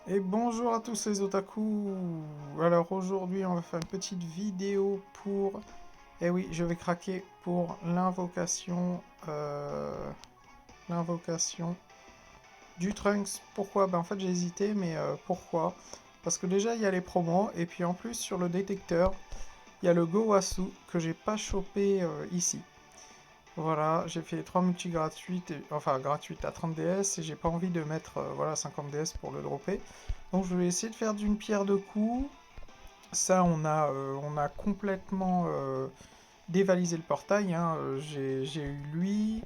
Et bonjour à tous les otaku. Alors aujourd'hui on va faire une petite vidéo pour... Eh oui, je vais craquer pour l'invocation du Trunks. Pourquoi? En fait j'ai hésité, mais pourquoi? Parce que déjà il y a les promos, et puis en plus sur le détecteur, il y a le Gowasu que j'ai pas chopé ici. Voilà, j'ai fait les 3 multi gratuites, enfin gratuites à 30 DS, et j'ai pas envie de mettre voilà, 50 DS pour le dropper. Donc je vais essayer de faire d'une pierre deux coups. Ça, on a complètement dévalisé le portail, hein. J'ai eu lui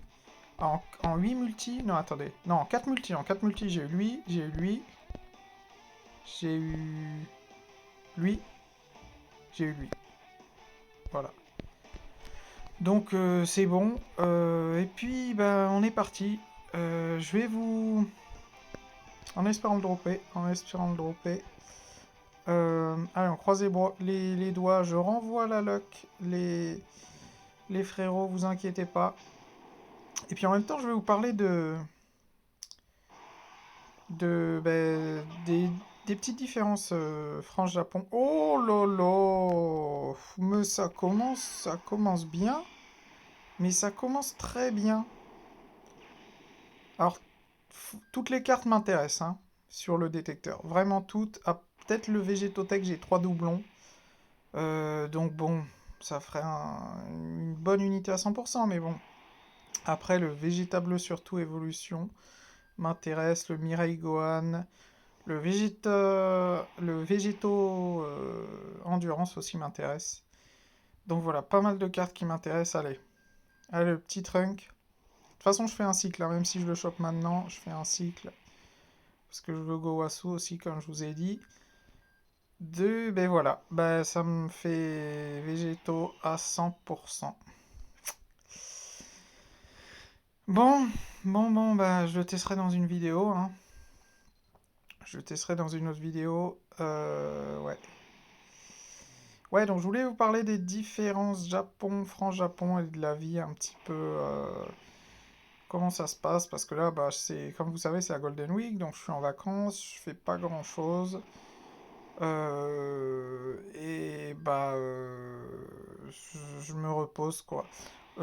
en 8 multi. Non, attendez. Non, en 4 multi. En 4 multi, j'ai eu lui, j'ai eu lui, j'ai eu lui, j'ai eu lui. Voilà. Donc c'est bon. Et puis, bah, on est parti. Je vais vous... En espérant le dropper. En espérant le dropper. Allez, on croise les doigts. Je renvoie la luck. Les frérots, vous inquiétez pas. Et puis en même temps, je vais vous parler des petites différences France-Japon. Oh là là, mais ça commence bien, mais ça commence très bien. Alors, toutes les cartes m'intéressent, hein, sur le détecteur. Vraiment toutes. Ah, peut-être le Végétotech, j'ai 3 doublons. Donc bon, ça ferait une bonne unité à 100%, mais bon. Après, le Végétable surtout évolution m'intéresse, le Mireille Gohan, le Végéto Endurance aussi m'intéresse. Donc voilà, pas mal de cartes qui m'intéressent. Allez, allez, le petit Trunk. De toute façon, je fais un cycle, hein, même si je le chope maintenant, je fais un cycle. Parce que je veux Gowasu aussi, comme je vous ai dit. Ben voilà, ben ça me fait Végéto à 100%. Bon, bon, bah je le testerai dans une vidéo, hein. Je le testerai dans une autre vidéo. Ouais. Ouais, donc je voulais vous parler des différences Japon, France-Japon et de la vie un petit peu. Comment ça se passe, parce que là, bah, c'est, comme vous savez, c'est la Golden Week, donc je suis en vacances, je fais pas grand-chose. Et bah, je me repose, quoi.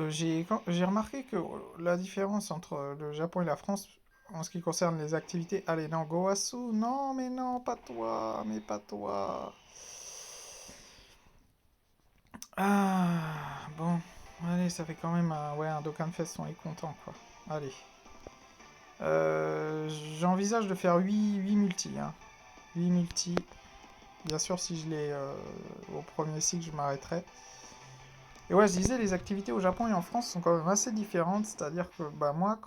J'ai remarqué que la différence entre le Japon et la France, en ce qui concerne les activités... Allez, non, Goasu, non, mais non, pas toi, mais pas toi. Ah, bon, allez, ça fait quand même ouais, un Dokkan Fest, on est content, quoi. Allez. J'envisage de faire 8 multi, hein. 8 multi. Bien sûr, si je l'ai au premier cycle, je m'arrêterai. Et ouais, je disais, les activités au Japon et en France sont quand même assez différentes. C'est-à-dire que bah moi,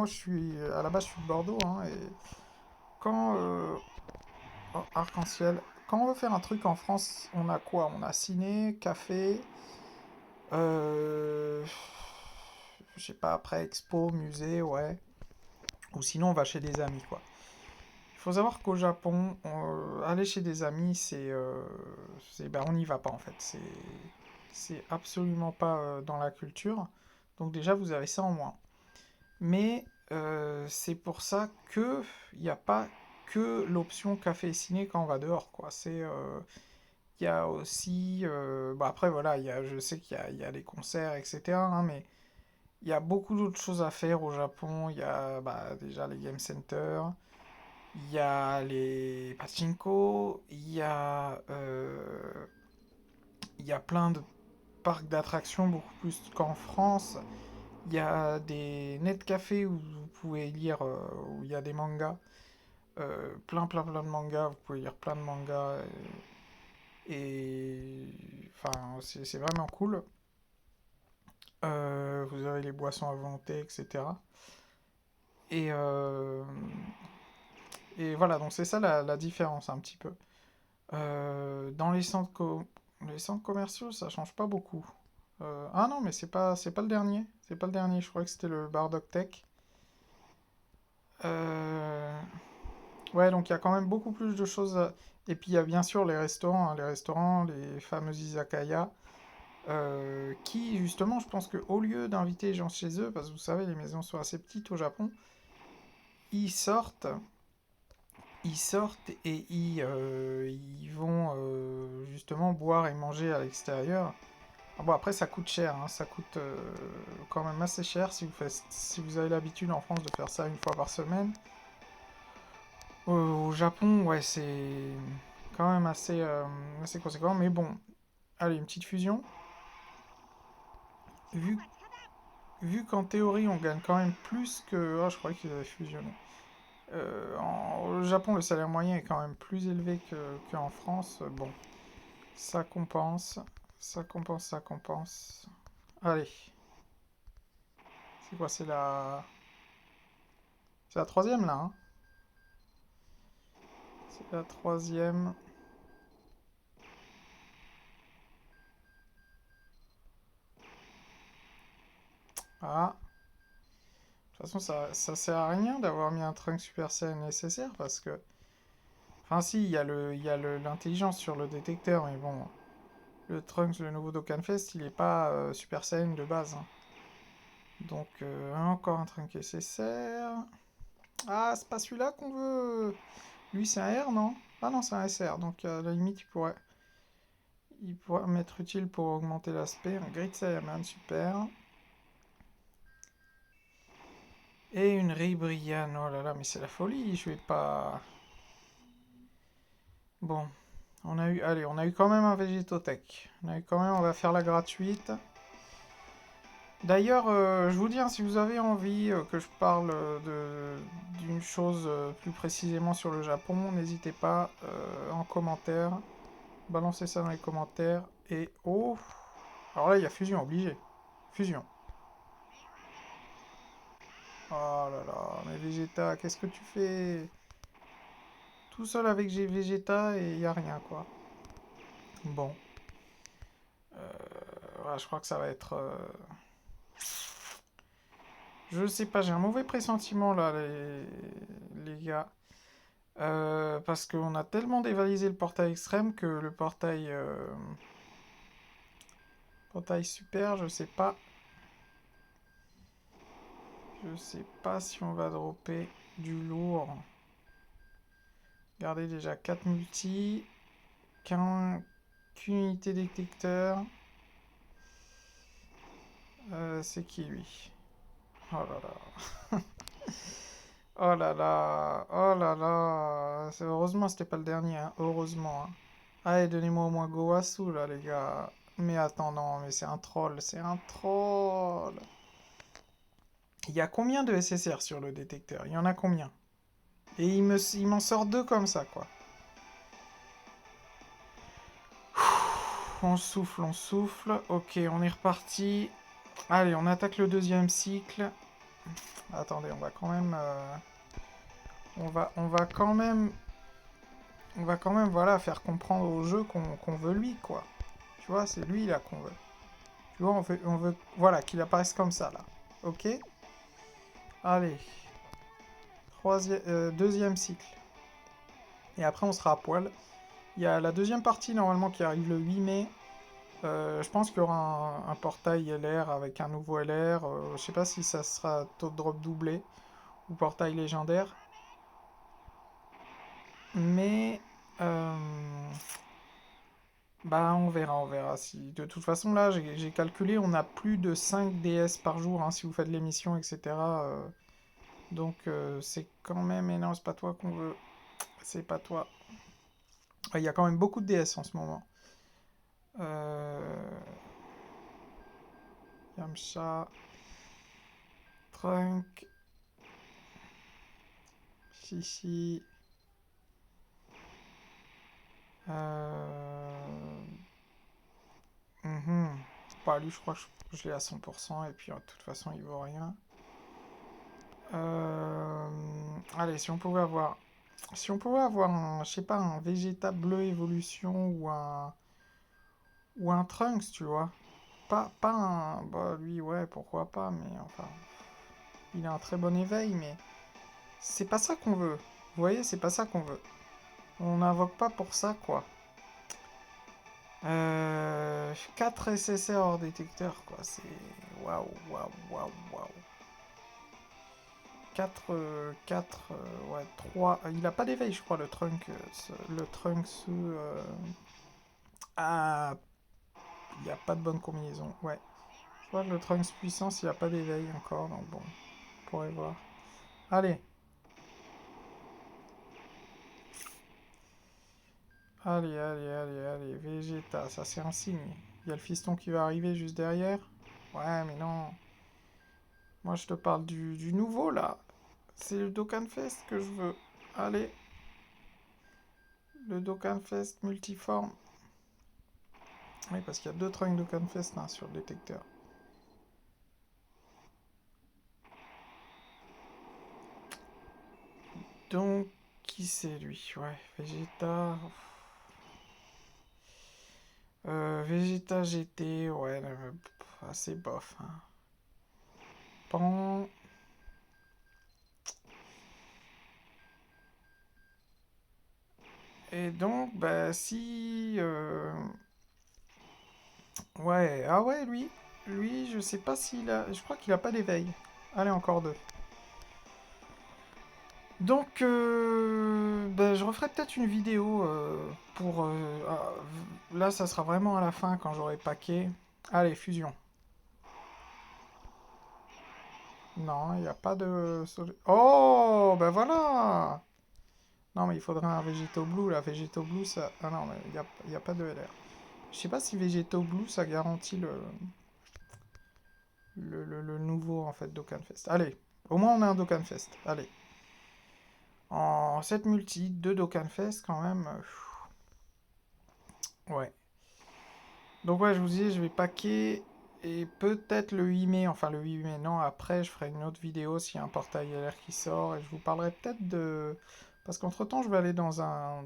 je suis à la base, je suis de Bordeaux, hein, et quand oh, arc-en-ciel, quand on veut faire un truc en France, on a quoi? On a ciné, café, euh, je sais pas, après expo, musée, ouais. Ou sinon, on va chez des amis, quoi. Il faut savoir qu'au Japon, aller chez des amis, ben, on n'y va pas en fait. C'est absolument pas dans la culture. Donc déjà, vous avez ça en moins. Mais c'est pour ça que il n'y a pas que l'option café et ciné quand on va dehors, quoi. Il y a aussi, bah après voilà, je sais il y a les concerts, etc., hein, mais il y a beaucoup d'autres choses à faire au Japon. Il y a bah, déjà les game centers. Il y a les pachinko, il y a plein de parcs d'attractions, beaucoup plus qu'en France. Il y a des net cafés où vous pouvez lire, où il y a des mangas. Plein de mangas, vous pouvez lire plein de mangas. Enfin, c'est vraiment cool. Vous avez les boissons à volonté, etc. Et, euh, et voilà, donc c'est ça la différence un petit peu. Dans les centres commerciaux, ça change pas beaucoup. Ah non, mais c'est pas le dernier. C'est pas le dernier. Je crois que c'était le Bardock Tech. Euh, Ouais, donc il y a quand même beaucoup plus de choses. Et puis il y a bien sûr les restaurants, hein, les fameux izakaya, qui justement, je pense que au lieu d'inviter les gens chez eux, parce que vous savez, les maisons sont assez petites au Japon, ils sortent ils sortent et ils vont justement boire et manger à l'extérieur. Ah bon, après, ça coûte cher, hein, ça coûte quand même assez cher si vous avez l'habitude en France de faire ça une fois par semaine. Au Japon, ouais, c'est quand même assez conséquent, mais bon, allez, une petite fusion. Vu, vu qu'en théorie, on gagne quand même plus que... Oh, je croyais qu'ils avaient fusionné. Au Japon, le salaire moyen est quand même plus élevé qu'en France. Bon, ça compense, ça compense, ça compense. Allez, c'est quoi, c'est la troisième, là, hein? C'est la troisième. Ah, de toute façon, ça sert à rien d'avoir mis un Trunk Super Saiyan nécessaire parce que... Enfin, si, l'intelligence sur le détecteur, mais bon, le Trunks, le nouveau Dokkan Fest, il est pas Super Saiyan de base, hein. Donc, encore un Trunk nécessaire. Ah, c'est pas celui-là qu'on veut. Lui, c'est un R, non? Ah non, c'est un SR. Donc, à la limite, il pourrait m'être utile pour augmenter l'aspect. Un Grid Saiyaman, super. Et une Ribrian. Oh là là, mais c'est la folie. Je vais pas. Bon, allez, on a eu quand même un Végétotech. On a eu quand même, on va faire la gratuite. D'ailleurs, je vous dis, hein, si vous avez envie que je parle d'une chose plus précisément sur le Japon, n'hésitez pas en commentaire. Balancez ça dans les commentaires. Et oh, alors là, il y a fusion, obligé. Fusion. Oh là là, mais Vegeta, qu'est-ce que tu fais? Tout seul avec Vegeta et il n'y a rien, quoi. Bon. Ouais, je crois que ça va être... Je sais pas, j'ai un mauvais pressentiment, là, les gars. Parce qu'on a tellement dévalisé le portail extrême que le portail super, je sais pas. Je sais pas si on va dropper du lourd. Regardez déjà 4 multi, qu'une unité détecteur. C'est qui lui? Oh là là. Oh là là. Oh là là. Heureusement c'était pas le dernier, hein. Heureusement, hein. Allez, donnez-moi au moins Gowasu là les gars. Mais attends, non, mais c'est un troll. C'est un troll. Il y a combien de SSR sur le détecteur? Il y en a combien? Et il m'en sort deux comme ça, quoi. On souffle, on souffle. Ok, on est reparti. Allez, on attaque le deuxième cycle. Attendez, on va quand même... on va quand même, voilà, faire comprendre au jeu qu'on veut lui, quoi. Tu vois, c'est lui, là, qu'on veut. Tu vois, on veut voilà, qu'il apparaisse comme ça, là. Ok? Allez. Deuxième cycle. Et après, on sera à poil. Il y a la deuxième partie, normalement, qui arrive le 8 mai. Je pense qu'il y aura un portail LR avec un nouveau LR. Je sais pas si ça sera taux de drop doublé ou portail légendaire. Mais bah on verra, on verra. Si de toute façon là, j'ai calculé, on a plus de 5 DS par jour hein, si vous faites l'émission, etc. Donc c'est quand même énorme. C'est pas toi qu'on veut. C'est pas toi. Il y a quand même beaucoup de DS en ce moment. Euh, Yamcha, Trunk, Shishi. Euh... mhm. Bah, lui, je crois que je l'ai à 100%, et puis de toute façon, il vaut rien. Allez, si on pouvait avoir un, je sais pas, un Vegeta bleu évolution ou un Trunks, tu vois. Pas un, bah lui, ouais, pourquoi pas, mais enfin, il a un très bon éveil, mais c'est pas ça qu'on veut. Vous voyez, c'est pas ça qu'on veut. On n'invoque pas pour ça, quoi. 4 SSR hors détecteur, quoi. C'est. Waouh, waouh, waouh, waouh. 4, ouais, 3. Il a pas d'éveil, je crois, le Trunk. Le Trunk sous. Ah, il n'y a pas de bonne combinaison. Ouais. Je crois que le Trunks puissance, il a pas d'éveil encore, donc bon, on pourrait voir. Allez. Allez, allez, allez, allez. Vegeta, ça c'est un signe. Il y a le fiston qui va arriver juste derrière. Ouais, mais non. Moi, je te parle du nouveau, là. C'est le Dokkan Fest que je veux. Allez. Le Dokkan Fest multiforme. Oui, parce qu'il y a deux Trunks Dokkan Fest là, sur le détecteur. Donc, qui c'est lui? Ouais, Vegeta. Vegeta GT, ouais, assez bof. Hein. Pan. Et donc, bah, si. Ouais, ah ouais, lui, je sais pas s'il a. Je crois qu'il a pas d'éveil. Allez, encore deux. Donc, bah, je referai peut-être une vidéo pour. Là, ça sera vraiment à la fin quand j'aurai paquet. Allez, fusion. Non, il n'y a pas de. Oh, bah voilà! Non, mais il faudrait un Végéto Blue. Là, Végéto Blue, ça. Ah non, mais il y a pas de LR. Je sais pas si Végéto Blue, ça garantit le nouveau, en fait, Dokkan Fest. Allez, au moins on a un Dokkan Fest. Allez. En 7 multi, 2 Dokkan Fest, quand même. Ouais. Donc, ouais, je vous dis, je vais paquer. Et peut-être le 8 mai, enfin le 8 mai, non, après je ferai une autre vidéo s'il y a un portail LR qui sort. Et je vous parlerai peut-être de. Parce qu'entre-temps, je vais aller dans un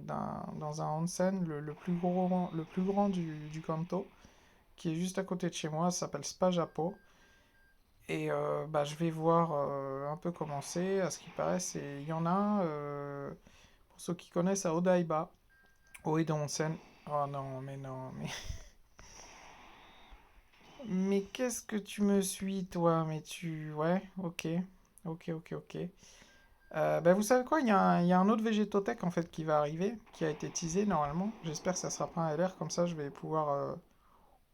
onsen, le plus grand du Kanto, qui est juste à côté de chez moi, ça s'appelle Spa Japo. Et bah, je vais voir un peu comment c'est. À ce qui paraît, il y en a un, pour ceux qui connaissent, à Odaiba, Oedo Onsen. Oh non, mais non, mais... Mais qu'est-ce que tu me suis, toi? Mais tu... Ouais, ok. Ok, ok, ok. Bah, vous savez quoi? Il y a un autre Végétotech, en fait, qui va arriver, qui a été teasé, normalement. J'espère que ça sera pas un LR, comme ça, je vais pouvoir...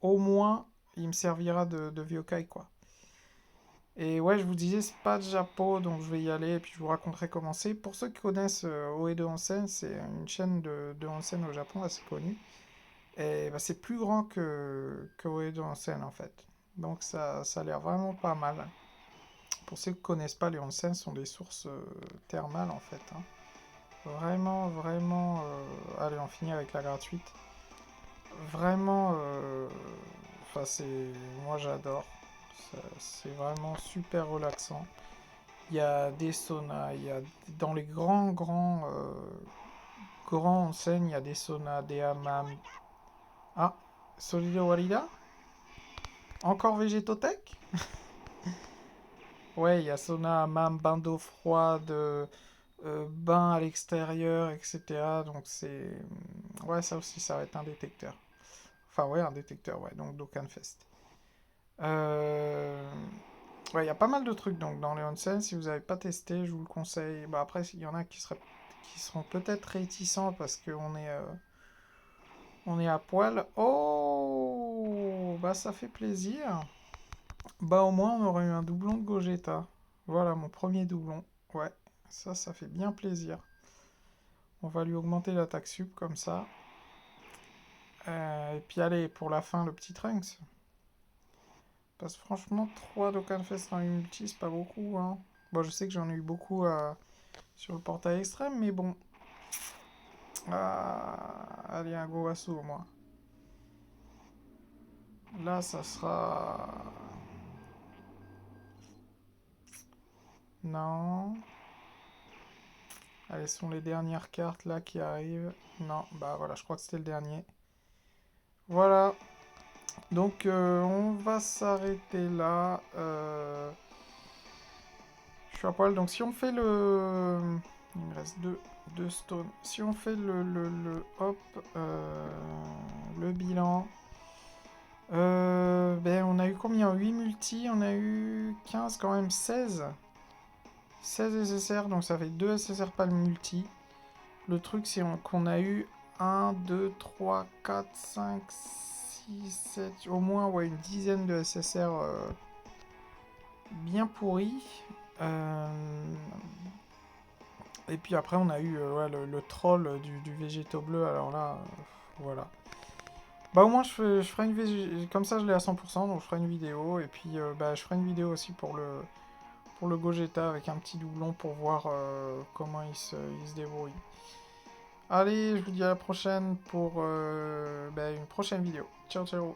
au moins, il me servira de Vyokai, quoi. Et ouais, je vous disais, c'est pas de Japo, donc je vais y aller et puis je vous raconterai comment c'est. Pour ceux qui connaissent Oedo Onsen, c'est une chaîne de onsen au Japon assez connue. Et bah, c'est plus grand que Oedo Onsen en fait. Donc ça a l'air vraiment pas mal. Pour ceux qui connaissent pas, les onsen sont des sources thermales en fait. Hein. Vraiment, vraiment. Allez, on finit avec la gratuite. Vraiment. Enfin, c'est. Moi j'adore. C'est vraiment super relaxant. Il y a des saunas, il y a dans les grands enseignes, il y a des saunas, des hammams. Ah, Solido Walida? Encore Végétotech? Ouais, il y a sauna, hammam, bain d'eau froide, bain à l'extérieur, etc. Donc c'est... Ouais, ça aussi, ça va être un détecteur. Enfin, ouais, un détecteur, ouais, donc Dokkan Fest. Euh, Ouais, il y a pas mal de trucs donc dans les onsen. Si vous n'avez pas testé, je vous le conseille. Bah, après, il y en a qui seront peut-être réticents parce on est à poil. Oh, bah ça fait plaisir. Bah au moins on aurait eu un doublon de Gogeta. Voilà mon premier doublon. Ouais, ça fait bien plaisir. On va lui augmenter l'attaque sup comme ça. Et puis allez, pour la fin, le petit Trunks. Parce que franchement, 3 Dokkan Fest en multi, c'est pas beaucoup. Hein. Bon, je sais que j'en ai eu beaucoup sur le portail extrême, mais bon. Allez, un Gowasu au moins. Là, ça sera... Non. Allez, ce sont les dernières cartes là qui arrivent. Non, bah voilà, je crois que c'était le dernier. Voilà. Donc, on va s'arrêter là. Je suis à poil. Donc, si on fait le... Il me reste deux stones. Si on fait hop, le bilan... ben, on a eu combien? 8 multi, on a eu 15 quand même, 16. 16 SSR, donc ça fait 2 SSR pas le multi. Le truc, c'est qu'on a eu 1, 2, 3, 4, 5, 6, 7, au moins ouais, une dizaine de SSR bien pourris. Et puis après, on a eu ouais, le troll du végétaux bleu. Alors là, voilà. Bah au moins, je ferai une vidéo. Comme ça, je l'ai à 100%, donc je ferai une vidéo. Et puis, bah, je ferai une vidéo aussi pour le Gogeta avec un petit doublon pour voir comment il se débrouille. Allez, je vous dis à la prochaine pour bah, une prochaine vidéo. Ciao, ciao.